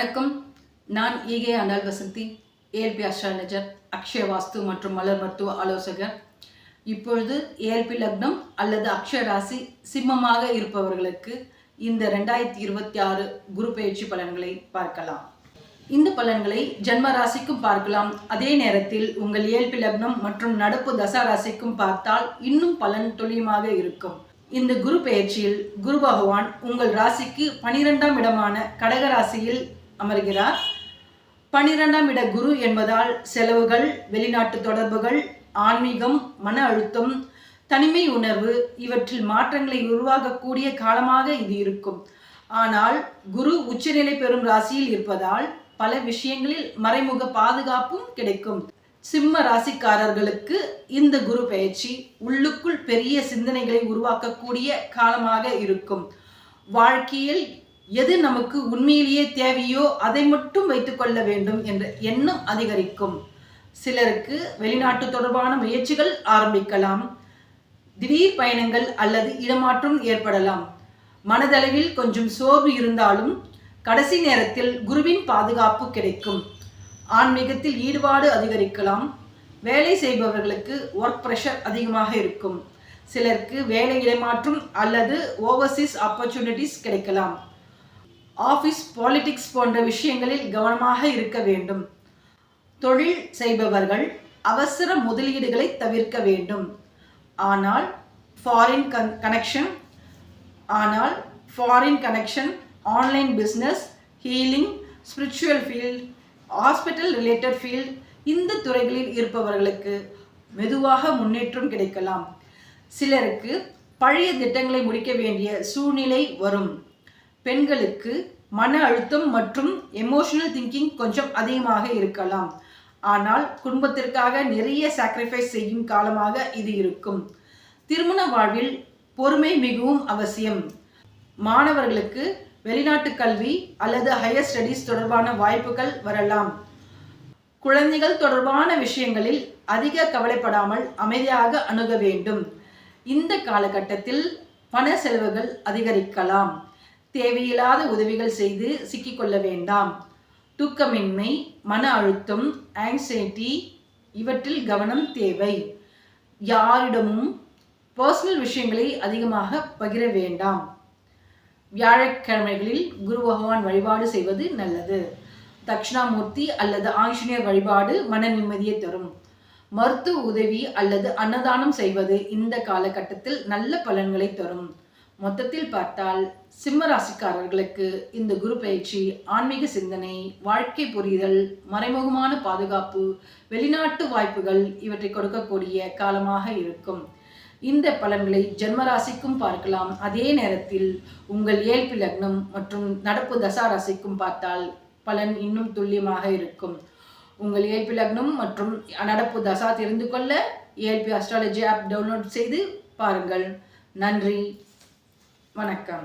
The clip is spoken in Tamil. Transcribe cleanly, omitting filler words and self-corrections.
வணக்கம். நான் ஈகே ஆண்டாள் வசந்தி, ஏஎல்பி அஸ்ட்ராலஜர், அக்ஷய வாஸ்து மற்றும் மலர் மருத்துவ ஆலோசகர். இப்பொழுது ஏஎல்பி லக்னம் அல்லது அக்ஷய ராசி சிம்மமாக இருப்பவர்களுக்கு இந்த 2026 குரு பயிற்சி பலன்களை பார்க்கலாம். இந்த பலன்களை ஜன்ம ராசிக்கும் பார்க்கலாம். அதே நேரத்தில் உங்கள் ஏஎல்பி லக்னம் மற்றும் நடப்பு தசா ராசிக்கும் பார்த்தால் இன்னும் பலன் துல்லியமாக இருக்கும். இந்த குரு பெயர்ச்சியில் குரு பகவான் உங்கள் ராசிக்கு 12ஆம் இடமான கடக ராசியில் அமர்கிறார். 12ஆம் இட குரு என்பதால் செலவுகள், வெளிநாட்டு தொடர்புகள், ஆன்மீகம், மன அழுத்தம், தனிமை உணர்வு இவற்றில் மாற்றங்களை உருவாகக்கூடிய காலமாக இது இருக்கும். ஆனால் குரு உச்சநிலை பெறும் ராசியில் இருப்பதால் பல விஷயங்களில் மறைமுக பாதுகாப்பும் கிடைக்கும். சிம்ம ராசிக்காரர்களுக்கு இந்த குரு பெயர்ச்சி உள்ளுக்குள் பெரிய சிந்தனைகளை உருவாக்கக்கூடிய காலமாக இருக்கும். வாழ்க்கையில் எது நமக்கு உண்மையிலேயே தேவையோ அதை மட்டும் வைத்துக்கொள்ள வேண்டும் என்ற எண்ணம் அதிகரிக்கும். சிலருக்கு வெளிநாட்டு தொடர்பான முயற்சிகள் ஆரம்பிக்கலாம். திடீர் பயணங்கள் அல்லது இடமாற்றம் ஏற்படலாம். மனதளவில் கொஞ்சம் சோர்வு இருந்தாலும் கடைசி நேரத்தில் குருவின் பாதுகாப்பு கிடைக்கும். ஆன்மீகத்தில் ஈடுபாடு அதிகரிக்கலாம். வேலை செய்பவர்களுக்கு ஒர்க் ப்ரெஷர் அதிகமாக இருக்கும். சிலருக்கு வேலை இடமாற்றம் அல்லது ஓவர்சீஸ் ஆப்பர்ச்சுனிட்டிஸ் கிடைக்கலாம். ஆஃபீஸ், பாலிடிக்ஸ் போன்ற விஷயங்களில் கவனமாக இருக்க வேண்டும். தொழில் செய்பவர்கள் அவசர முதலீடுகளை தவிர்க்க வேண்டும். ஆனால் foreign connection, online business, healing, spiritual field, hospital related field இந்த துறைகளில் இருப்பவர்களுக்கு மெதுவாக முன்னேற்றம் கிடைக்கலாம். சிலருக்கு பழைய திட்டங்களை முடிக்க வேண்டிய சூழ்நிலை வரும். பெண்களுக்கு மன அழுத்தம் மற்றும் எமோஷனல் திங்கிங் கொஞ்சம் அதிகமாக இருக்கலாம். ஆனால் குடும்பத்திற்காக நிறைய சாக்ரிஃபைஸ் செய்யும் காலமாக இது இருக்கும். திருமண வாழ்வில் பொறுமை மிகவும் அவசியம். மாணவர்களுக்கு வெளிநாட்டு கல்வி அல்லது ஹையர் ஸ்டடீஸ் தொடர்பான வாய்ப்புகள் வரலாம். குழந்தைகள் தொடர்பான விஷயங்களில் அதிக கவலைப்படாமல் அமைதியாக அணுக வேண்டும். இந்த காலகட்டத்தில் பண செலவுகள் அதிகரிக்கலாம். தேவையில்லாத உதவிகள் செய்து சிக்கிக்கொள்ள வேண்டாம். தூக்கமின்மை, மன அழுத்தம், ஆங்ஸைட்டி இவற்றில் கவனம் தேவை. யாரிடமும் பர்சனல் விஷயங்களை அதிகமாக பகிர வேண்டாம். வியாழக்கிழமைகளில் குரு பகவான் வழிபாடு செய்வது நல்லது. தட்சிணாமூர்த்தி அல்லது ஆஞ்சநேயர் வழிபாடு மன நிம்மதியை தரும். மருத்துவ உதவி அல்லது அன்னதானம் செய்வது இந்த காலகட்டத்தில் நல்ல பலன்களை தரும். மொத்தத்தில் பார்த்தால் சிம்ம ராசிக்காரர்களுக்கு இந்த குரு பயிற்சி ஆன்மீக சிந்தனை, வாழ்க்கை புரிதல், மறைமுகமான பாதுகாப்பு, வெளிநாட்டு வாய்ப்புகள் இவற்றை கொடுக்கக்கூடிய காலமாக இருக்கும். இந்த பலன்களை ஜென்மராசிக்கும் பார்க்கலாம். அதே நேரத்தில் உங்கள் ஏஎல்பி லக்னம் மற்றும் நடப்பு தசா ராசிக்கும் பார்த்தால் பலன் இன்னும் துல்லியமாக இருக்கும். உங்கள் ஏஎல்பி லக்னம் மற்றும் நடப்பு தசா தெரிந்து கொள்ள ஏஎல்பி அஸ்ட்ராலஜி ஆப் டவுன்லோட் செய்து பாருங்கள். நன்றி, வணக்கம்.